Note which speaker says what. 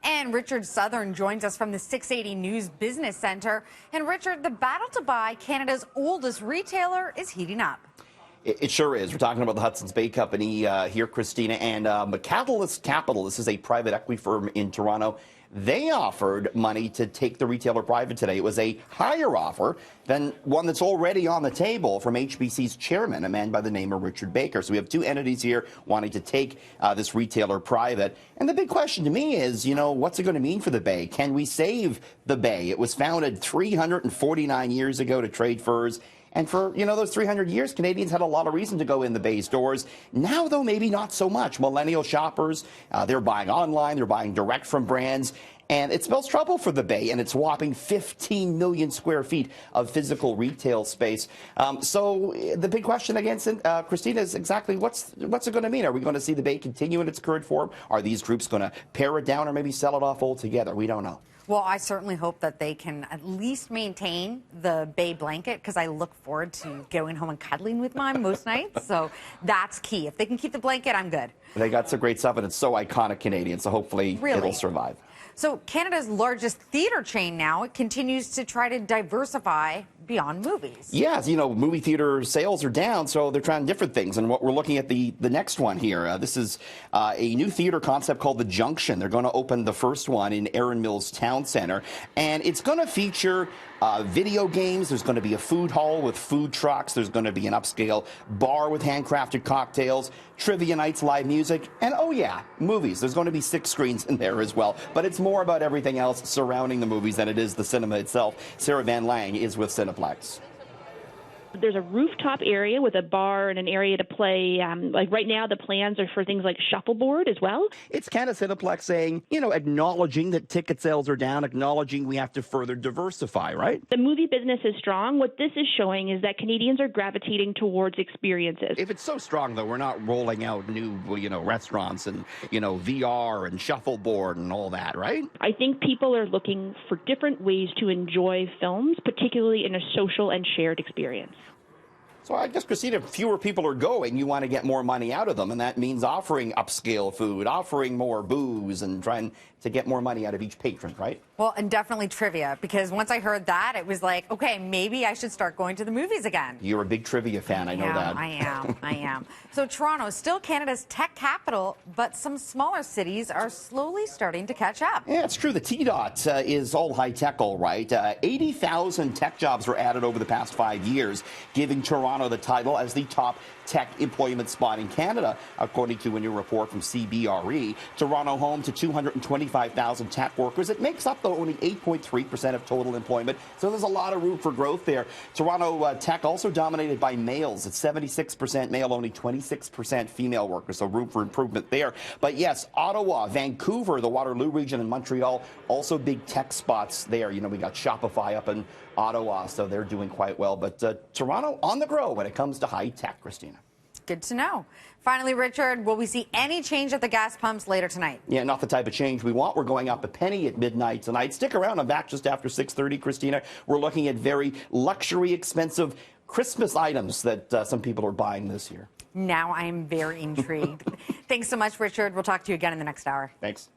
Speaker 1: And Richard Southern joins us from the 680 News Business Center. And Richard, the battle to buy Canada's oldest retailer is heating up.
Speaker 2: It sure is. We're talking about the Hudson's Bay Company here, Christina, and Catalyst Capital. This is a private equity firm in Toronto. They offered money to take the retailer private today. It was a higher offer than one that's already on the table from HBC's chairman, a man by the name of Richard Baker. So we have two entities here wanting to take this retailer private. And the big question to me is, what's it going to mean for the Bay? Can we save the Bay? It was founded 349 years ago to trade furs. And for, those 300 years, Canadians had a lot of reason to go in the Bay's doors. Now, though, maybe not so much. Millennial shoppers, they're buying online, they're buying direct from brands. And it spells trouble for the Bay and its whopping 15 million square feet of physical retail space. So the big question again, Christina, is exactly what's it going to mean? Are we going to see the Bay continue in its current form? Are these groups going to pare it down or maybe sell it off altogether? We don't know.
Speaker 1: Well, I certainly hope that they can at least maintain the Bay blanket, because I look forward to going home and cuddling with mine most nights. So that's key. If they can keep the blanket, I'm good.
Speaker 2: They got some great stuff, and it's so iconic Canadian, so hopefully it'll survive.
Speaker 1: So Canada's largest theater chain now, it continues to try to diversify beyond movies.
Speaker 2: Yes, movie theater sales are down, so they're trying different things. And what we're looking at the next one here, this is a new theater concept called The Junction. They're going to open the first one in Erin Mills Town Center, and it's going to feature video games. There's going to be a food hall with food trucks. There's going to be an upscale bar with handcrafted cocktails, trivia nights, live music, and oh yeah, movies. There's going to be 6 screens in there as well. But it's more about everything else surrounding the movies than it is the cinema itself. Sarah Van Lang is with Cineplex.
Speaker 3: There's a rooftop area with a bar and an area to play. Like right now, the plans are for things like shuffleboard as well.
Speaker 2: It's kind of Cineplex saying, acknowledging that ticket sales are down, acknowledging we have to further diversify, right?
Speaker 3: The movie business is strong. What this is showing is that Canadians are gravitating towards experiences.
Speaker 2: If it's so strong, though, we're not rolling out new, restaurants and, VR and shuffleboard and all that, right?
Speaker 3: I think people are looking for different ways to enjoy films, particularly in a social and shared experience.
Speaker 2: So I guess, Christina, if fewer people are going, you want to get more money out of them, and that means offering upscale food, offering more booze, and trying to get more money out of each patron, right?
Speaker 1: Well, and definitely trivia, because once I heard that, it was like, okay, maybe I should start going to the movies again.
Speaker 2: You're a big trivia fan, I know that.
Speaker 1: I am. So Toronto is still Canada's tech capital, but some smaller cities are slowly starting to catch up.
Speaker 2: Yeah, it's true. The T-Dot is all high-tech, all right. 80,000 tech jobs were added over the past 5 years, giving Toronto the title as the top tech employment spot in Canada, according to a new report from CBRE. Toronto home to 225,000 tech workers. It makes up, though, only 8.3% of total employment, so there's a lot of room for growth there. Toronto tech also dominated by males. It's 76% male, only 26% female workers, so room for improvement there. But yes, Ottawa, Vancouver, the Waterloo region, and Montreal, also big tech spots there. We got Shopify up in Ottawa, so they're doing quite well. But Toronto on the grow when it comes to high tech, Christina.
Speaker 1: Good to know. Finally, Richard, will we see any change at the gas pumps later tonight?
Speaker 2: Yeah, not the type of change we want. We're going up a penny at midnight tonight. Stick around. I'm back just after 6:30, Christina. We're looking at very luxury, expensive Christmas items that some people are buying this year.
Speaker 1: Now I am very intrigued. Thanks so much, Richard. We'll talk to you again in the next hour.
Speaker 2: Thanks.